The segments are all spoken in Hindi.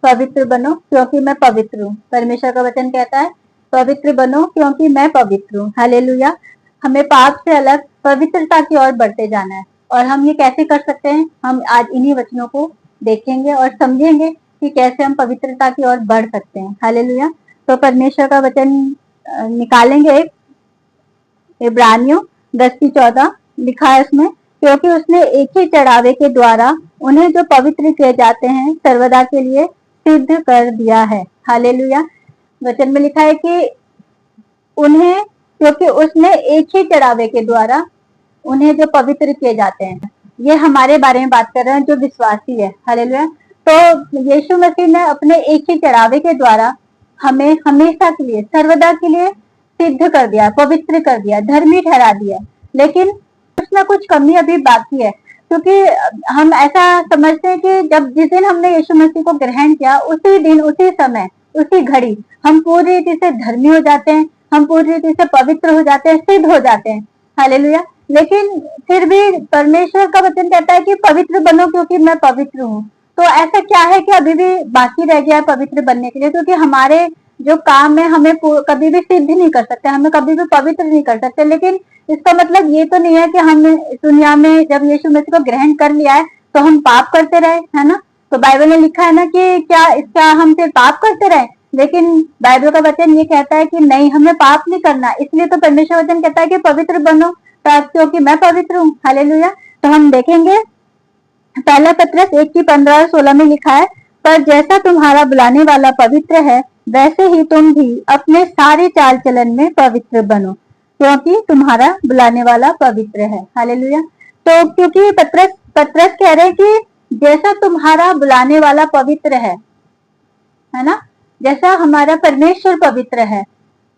पवित्र बनो क्योंकि मैं पवित्र हूँ। परमेश्वर का वचन कहता है पवित्र बनो क्योंकि मैं पवित्र हूँ। हालेलुया। हमें पाप से अलग पवित्रता की ओर बढ़ते जाना है। और हम ये कैसे कर सकते हैं? हम आज इन्हीं वचनों को देखेंगे और समझेंगे कि कैसे हम पवित्रता की ओर बढ़ सकते हैं। हालेलुया। तो परमेश्वर का वचन निकालेंगे। एक इब्रानियों 10:14 लिखा है उसमें, क्योंकि उसने एक ही चढ़ावे के द्वारा उन्हें जो पवित्र किए जाते हैं सर्वदा के लिए सिद्ध कर दिया है। हालेलुया। वचन में लिखा है कि उन्हें, क्योंकि उसने एक ही चढ़ावे के द्वारा उन्हें जो पवित्र किए जाते हैं। ये हमारे बारे में बात कर रहे हैं जो विश्वासी है। हालेलुया। तो यीशु मसीह ने अपने एक ही चढ़ावे के द्वारा हमें हमेशा के लिए सर्वदा के लिए सिद्ध कर दिया, पवित्र कर दिया, धर्मी ठहरा दिया। लेकिन कुछ ना कुछ कमी अभी बाकी है, क्योंकि हम ऐसा समझते हैं कि जब जिस दिन हमने यीशु मसीह को ग्रहण किया उसी दिन, उसी समय, उसी घड़ी हम पूरी रीति से धर्मी हो जाते हैं, हम पूरी रीति से पवित्र हो जाते हैं, सिद्ध हो जाते हैं। हालेलुया। लेकिन फिर भी परमेश्वर का वचन कहता है कि पवित्र बनो क्योंकि मैं पवित्र हूँ। तो ऐसा क्या है कि अभी भी बाकी रह गया है पवित्र बनने के लिए? क्योंकि हमारे जो काम है हमें कभी भी सिद्ध नहीं कर सकते, हमें कभी भी पवित्र नहीं कर सकते। लेकिन इसका मतलब ये तो नहीं है कि हम इस दुनिया में जब यीशु मसीह को ग्रहण कर लिया है तो हम पाप करते रहे, है ना? तो बाइबल में लिखा है ना कि क्या हम फिर पाप करते रहे? लेकिन बाइबल का वचन ये कहता है कि नहीं, हमें पाप नहीं करना। इसलिए तो परमेश्वर वचन कहता है कि पवित्र बनो क्योंकि मैं पवित्र हूँ। हालेलुया। तो हम देखेंगे पहला पत्रस 1:15-16 में लिखा है, पर जैसा तुम्हारा बुलाने वाला पवित्र है वैसे ही तुम भी अपने सारे चाल चलन में पवित्र बनो क्योंकि तुम्हारा बुलाने वाला पवित्र है। हालेलुया। तो क्योंकि पत्रस कह रहे हैं कि जैसा तुम्हारा बुलाने वाला पवित्र है ना, जैसा हमारा परमेश्वर पवित्र है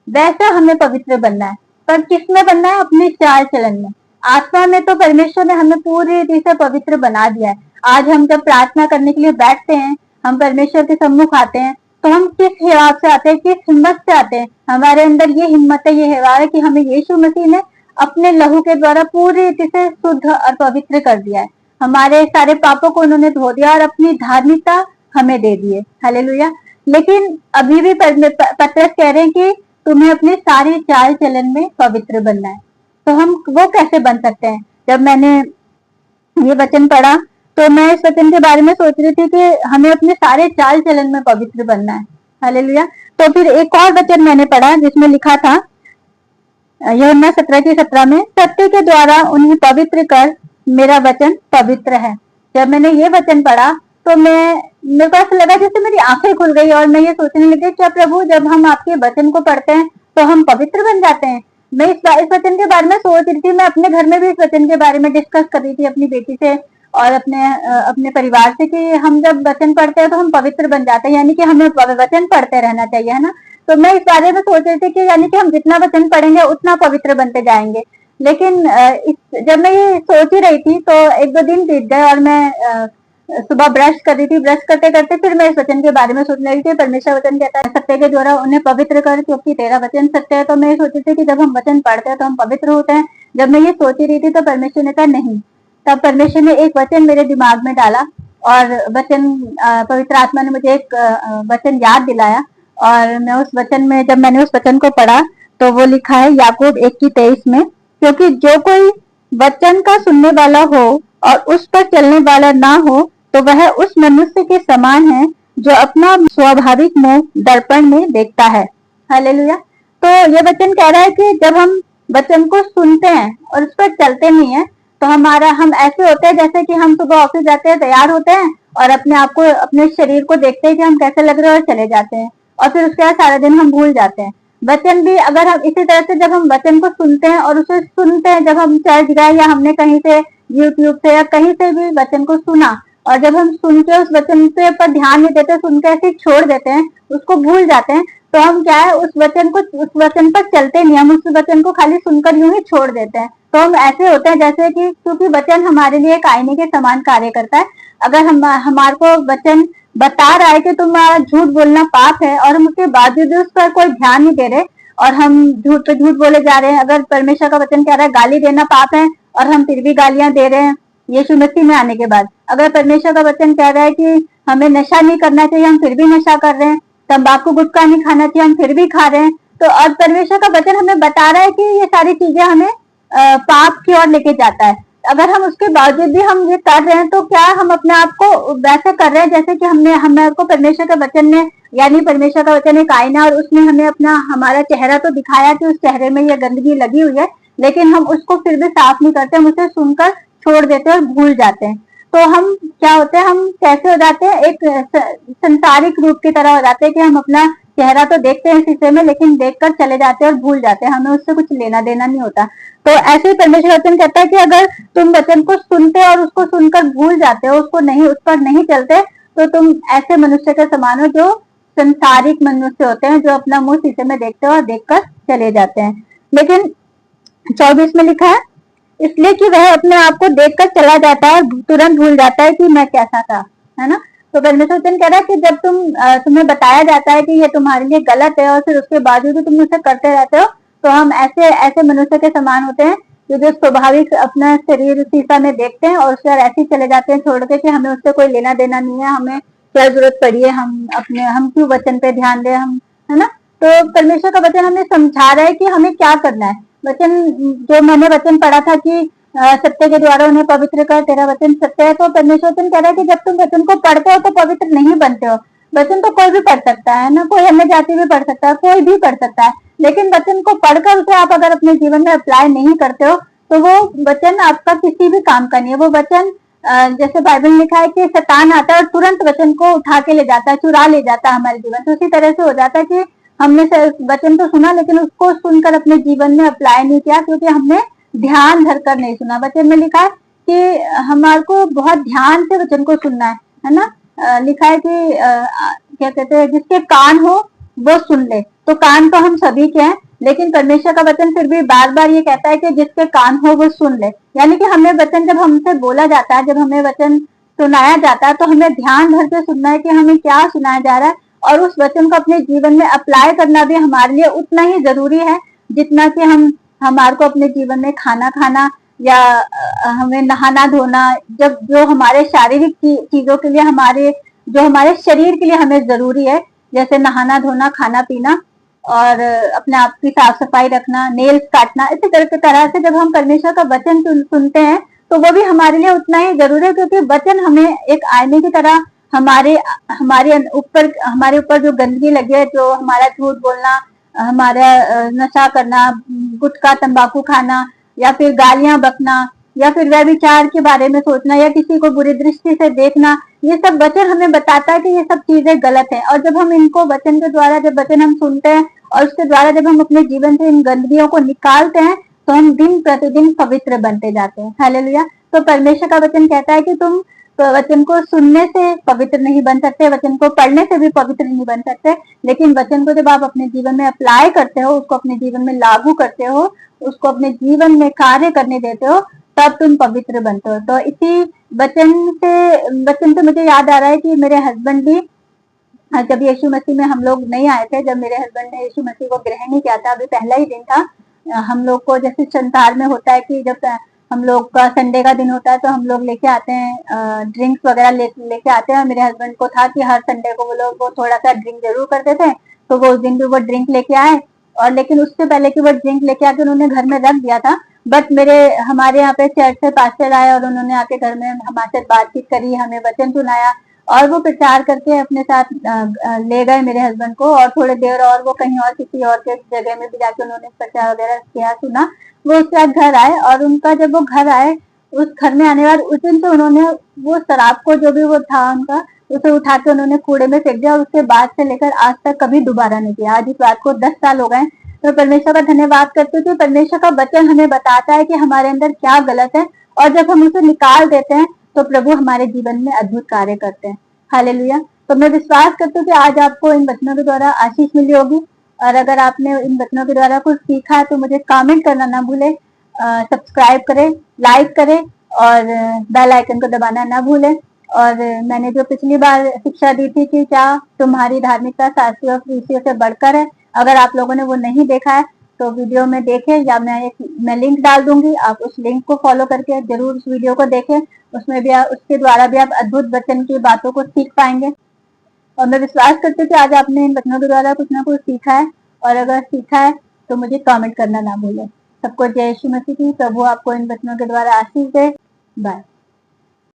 वैसा हमें पवित्र बनना है। पर किसमें बनना है? अपने चाल चलन में। आत्मा में तो परमेश्वर ने हमें पूरी रीति से पवित्र बना दिया है। आज हम जब प्रार्थना करने के लिए बैठते हैं, हम परमेश्वर के सम्मुख आते हैं, तो हम किस हिसाब से आते हैं, किस हिम्मत से आते हैं? हमारे अंदर ये हिम्मत है, ये हिवार है कि हमें यीशु मसीह ने अपने लहू के द्वारा पूरी रीति से शुद्ध और पवित्र कर दिया है। हमारे सारे पापों को उन्होंने धो दिया और अपनी धार्मिकता हमें दे दी है। हालेलुया। लेकिन अभी भी पत्रस कह रहे हैं कि तुम्हें अपने सारे चाल चलन में पवित्र बनना है। तो हम वो कैसे बन सकते हैं? जब मैंने ये वचन पढ़ा तो मैं इस वचन के बारे में सोच रही थी कि हमें अपने सारे चाल चलन में पवित्र बनना है। हालेलुया। तो फिर एक और वचन मैंने पढ़ा जिसमें लिखा था यूहन्ना 17:17 में, सत्य के द्वारा उन्हें पवित्र कर मेरा वचन पवित्र है। जब मैंने ये वचन पढ़ा तो मेरे को ऐसा लगा जैसे मेरी आंखें खुल गई और मैं ये सोचने लगी, क्या प्रभु जब हम आपके वचन को पढ़ते हैं तो हम पवित्र बन जाते हैं? मैं इस वचन के बारे में सोच रही थी। मैं अपने घर में भी इस वचन के बारे में डिस्कस कर रही थी अपनी बेटी से और अपने परिवार से कि हम जब वचन पढ़ते हैं तो हम पवित्र बन जाते हैं, यानी कि हमें वचन पढ़ते रहना चाहिए, है ना? तो मैं इस बारे में सोच रही थी कि यानी कि हम जितना वचन पढ़ेंगे उतना पवित्र बनते जाएंगे। लेकिन जब मैं ये सोच ही रही थी तो 1-2 दिन बीत गए और मैं सुबह ब्रश कर रही थी। ब्रश करते करते फिर मैं इस वचन के बारे में सोचने लगी थी। परमेश्वर वचन कहता है सत्य के द्वारा उन्हें पवित्र कर क्योंकि तेरा वचन सत्य है। तो मैं सोच रही थी कि जब हम वचन पढ़ते हैं तो हम पवित्र होते हैं। जब मैं ये सोच रही थी तो परमेश्वर ने कहा नहीं। तब परमेश्वर ने एक वचन मेरे दिमाग में डाला और पवित्र आत्मा ने मुझे एक वचन याद दिलाया और मैं उस वचन में, जब मैंने उस वचन को पढ़ा तो वो लिखा है याकूब 1:23 में, क्योंकि जो कोई वचन का सुनने वाला हो और उस पर चलने वाला ना हो तो वह उस मनुष्य के समान है जो अपना स्वाभाविक मुंह दर्पण में देखता है। हालेलुया। तो ये वचन कह रहा है कि जब हम वचन को सुनते हैं और उस पर चलते नहीं है तो हम ऐसे होते हैं जैसे कि हम सुबह ऑफिस जाते हैं, तैयार होते हैं और अपने आप को, अपने शरीर को देखते हैं कि हम कैसे लग रहे हैं और चले जाते हैं और फिर उसके बाद सारा दिन हम भूल जाते हैं। वचन भी अगर हम इसी तरह से जब हम वचन को सुनते हैं और उसे सुनते हैं, जब हम चर्च गए या हमने कहीं से यूट्यूब से या कहीं से भी वचन को सुना और जब हम सुन के उस वचन पे पर ध्यान नहीं देते, सुन के ऐसे छोड़ देते हैं, उसको भूल जाते हैं, तो हम क्या है उस वचन पर चलते नहीं, हम उस वचन को खाली सुनकर यूं ही छोड़ देते हैं। तो हम ऐसे होते हैं जैसे कि, क्योंकि वचन हमारे लिए एक आईने के समान कार्य करता है। अगर हमारे को वचन बता रहा है कि तुम्हारा झूठ बोलना पाप है और हम उसके बावजूद उस पर कोई ध्यान नहीं दे रहे और हम झूठ बोले जा रहे हैं। अगर परमेश्वर का वचन कह रहा है गाली देना पाप है और हम फिर भी गालियां दे रहे हैं, यीशु मसीह में आने के बाद। अगर परमेश्वर का वचन कह रहा है कि हमें नशा नहीं करना चाहिए, हम फिर भी नशा कर रहे हैं, तंबाकू गुटखा नहीं खाना चाहिए, हम फिर भी खा रहे हैं, तो अब परमेश्वर का वचन हमें बता रहा है कि ये सारी चीजें हमें पाप की ओर लेके जाता है। अगर हम उसके बावजूद भी हम ये कर रहे हैं, तो क्या हम अपने आप को वैसे कर रहे हैं जैसे कि हमें को परमेश्वर का वचन ने, यानी परमेश्वर का वचन एक आईना और उसने हमें हमारा चेहरा तो दिखाया कि उस चेहरे में ये गंदगी लगी हुई है, लेकिन हम उसको फिर भी साफ नहीं करते, हम उसे सुनकर छोड़ देते हैं और भूल जाते हैं। तो हम क्या होते हैं, हम कैसे हो जाते हैं, एक संसारिक रूप की तरह हो जाते हैं कि हम अपना चेहरा तो देखते हैं शीशे में, लेकिन देखकर चले जाते हैं और भूल जाते हैं, हमें उससे कुछ लेना देना नहीं होता। तो ऐसे ही परमेश्वर वचन कहता है कि अगर तुम वचन को सुनते और उसको सुनकर भूल जाते हो, उसको नहीं, उस पर नहीं चलते, तो तुम ऐसे मनुष्य के समान हो जो संसारिक मनुष्य होते हैं, जो अपना मुंह शीशे में देखते हो और देखकर चले जाते हैं। लेकिन 24 में लिखा है, इसलिए कि वह अपने आप को देखकर चला जाता है और तुरंत भूल जाता है कि मैं कैसा था, है ना। तो परमेश्वर वचन कह रहा है कि जब तुम्हें बताया जाता है कि ये तुम्हारे लिए गलत है और फिर उसके बावजूद भी तुम उसे करते रहते हो, तो हम ऐसे मनुष्य के समान होते हैं जो स्वाभाविक अपना शरीर शीशा में देखते हैं और उसके बाद ऐसे ही चले जाते हैं छोड़ के कि हमें उससे कोई लेना देना नहीं है, हमें क्या जरूरत पड़ी है, हम क्यों वचन पे ध्यान दें, हम, है ना। तो परमेश्वर का वचन हमें समझा रहा है कि हमें क्या करना है। वचन, जो मैंने वचन पढ़ा था कि सत्य के द्वारा उन्हें पवित्र कर, तेरा वचन सत्य है, तो परमेश्वर वचन कह रहा है कि जब तुम वचन को पढ़ते हो तो पवित्र नहीं बनते हो। वचन तो कोई भी पढ़ सकता है ना, कोई अन्य जाति भी पढ़ सकता है, कोई भी पढ़ सकता है, लेकिन वचन को पढ़कर उसे आप अगर अपने जीवन में अप्लाई नहीं करते हो, तो वो वचन आपका किसी भी काम का नहीं है। वो वचन जैसे बाइबल में लिखा है कि शैतान आता है और तुरंत वचन को उठा के ले जाता है, चुरा ले जाता है हमारे जीवन से। उसी तरह से हो जाता है कि हमने वचन तो सुना, लेकिन उसको सुनकर अपने जीवन में अप्लाई नहीं किया, क्योंकि हमने ध्यान धरकर नहीं सुना। वचन में लिखा है कि हमारे को बहुत ध्यान से वचन को सुनना है ना। लिखा है कि क्या कहते हैं, जिसके कान हो वो सुन ले। तो कान तो हम सभी के हैं, लेकिन परमेश्वर का वचन फिर भी बार बार ये कहता है कि जिसके कान हो वो सुन ले। यानी कि हमें वचन जब हमसे बोला जाता है, जब हमें वचन सुनाया जाता है, तो हमें ध्यान भर के सुनना है कि हमें क्या सुनाया जा रहा है, और उस वचन को अपने जीवन में अप्लाई करना भी हमारे लिए उतना ही जरूरी है जितना कि हमारे को अपने जीवन में खाना खाना या हमें नहाना धोना, जब जो हमारे शारीरिक चीजों के लिए, जो हमारे शरीर के लिए हमें जरूरी है, जैसे नहाना धोना, खाना पीना और अपने आप की साफ सफाई रखना, नेल्स काटना, इसी तरह से जब हम परमेश्वर का वचन सुनते हैं तो वो भी हमारे लिए उतना ही जरूरी है, क्योंकि वचन हमें एक आईने की तरह हमारे ऊपर जो गंदगी लगी है, जो हमारा झूठ बोलना, हमारा नशा करना, गुटखा तंबाकू खाना, या फिर गालियां बकना, या फिर व्यभिचार के बारे में सोचना, या किसी को बुरी दृष्टि से देखना, ये सब वचन हमें बताता है कि ये सब चीजें गलत है। और जब हम इनको वचन के द्वारा, जब वचन हम सुनते हैं और उसके द्वारा जब हम अपने जीवन से इन गंदगियों को निकालते हैं, तो हम दिन प्रतिदिन पवित्र बनते जाते हैं। हालेलुया। तो परमेश्वर का वचन कहता है कि तुम वचन को सुनने से पवित्र नहीं बन सकते, वचन को पढ़ने से भी पवित्र नहीं बन सकते, लेकिन वचन को जब आप अपने जीवन में अप्लाई करते हो, उसको अपने जीवन में लागू करते हो, उसको अपने जीवन में कार्य करने देते हो, तब तुम पवित्र बनते हो। तो इसी वचन से मुझे याद आ रहा है कि मेरे हस्बैंड भी, जब यीशु मसीह में हम लोग नहीं आए थे, जब मेरे हस्बैंड ने यीशु मसीह को ग्रहण नहीं किया था, अभी पहला ही दिन था, हम लोग को जैसे संसार में होता है कि जब हम लोग का संडे का दिन होता है तो हम लोग लेके आते हैं ड्रिंक्स वगैरह लेके आते हैं। मेरे हस्बैंड को था कि हर संडे को वो थोड़ा सा ड्रिंक जरूर करते थे, तो वो उस दिन भी वो ड्रिंक लेके आए, और लेकिन उससे पहले कि वो ड्रिंक लेके आके उन्होंने घर में रख दिया था। बट हमारे यहाँ पे चर्च से पास्टर आए और उन्होंने आके घर में हमारे साथ बातचीत करी, हमें वचन सुनाया, और वो प्रचार करके अपने साथ ले गए मेरे हस्बैंड को, और थोड़ी देर और वो कहीं और किसी और के जगह में भी जाके उन्होंने प्रचार वगैरह किया, सुना। वो उसके बाद घर आए, और उनका जब वो घर आए, उस घर में आने बाद उस दिन से उन्होंने वो शराब को, जो भी वो था उनका, उसे उठा के उन्होंने कूड़े में फेंक दिया, और उसके बाद से लेकर आज तक कभी दोबारा नहीं किया। आज इस बात को 10 साल हो गए। तो परमेश्वर का धन्यवाद करते हैं कि परमेश्वर का वचन हमें बताता है कि हमारे अंदर क्या गलत है, और जब हम उसे निकाल देते हैं तो प्रभु हमारे जीवन में अद्भुत कार्य करते हैं। हालेलुया। तो मैं विश्वास करती हूँ कि आज आपको इन वचनों के द्वारा आशीष मिली होगी, और अगर आपने इन वचनों के द्वारा कुछ सीखा है तो मुझे कमेंट करना ना भूले, सब्सक्राइब करें, लाइक करें, और बेल आइकन को दबाना ना भूलें। और मैंने जो पिछली बार शिक्षा दी थी कि क्या तुम्हारी धार्मिकता शास्त्रियों और फरीसियों से बढ़कर है, अगर आप लोगों ने वो नहीं देखा है तो वीडियो में देखें, या मैं लिंक डाल दूंगी, आप उस लिंक को फॉलो करके जरूर उस वीडियो को देखें। उसमें भी उसके द्वारा भी आप अद्भुत वचन की बातों को सीख पाएंगे। और मैं विश्वास करती हूँ कि आज आपने इन वचनों के द्वारा कुछ ना कुछ सीखा है, और अगर सीखा है तो मुझे कमेंट करना ना भूलें। सबको जय यीशु मसीह की। प्रभु आपको इन वचनों के द्वारा आशीष दे। बाय।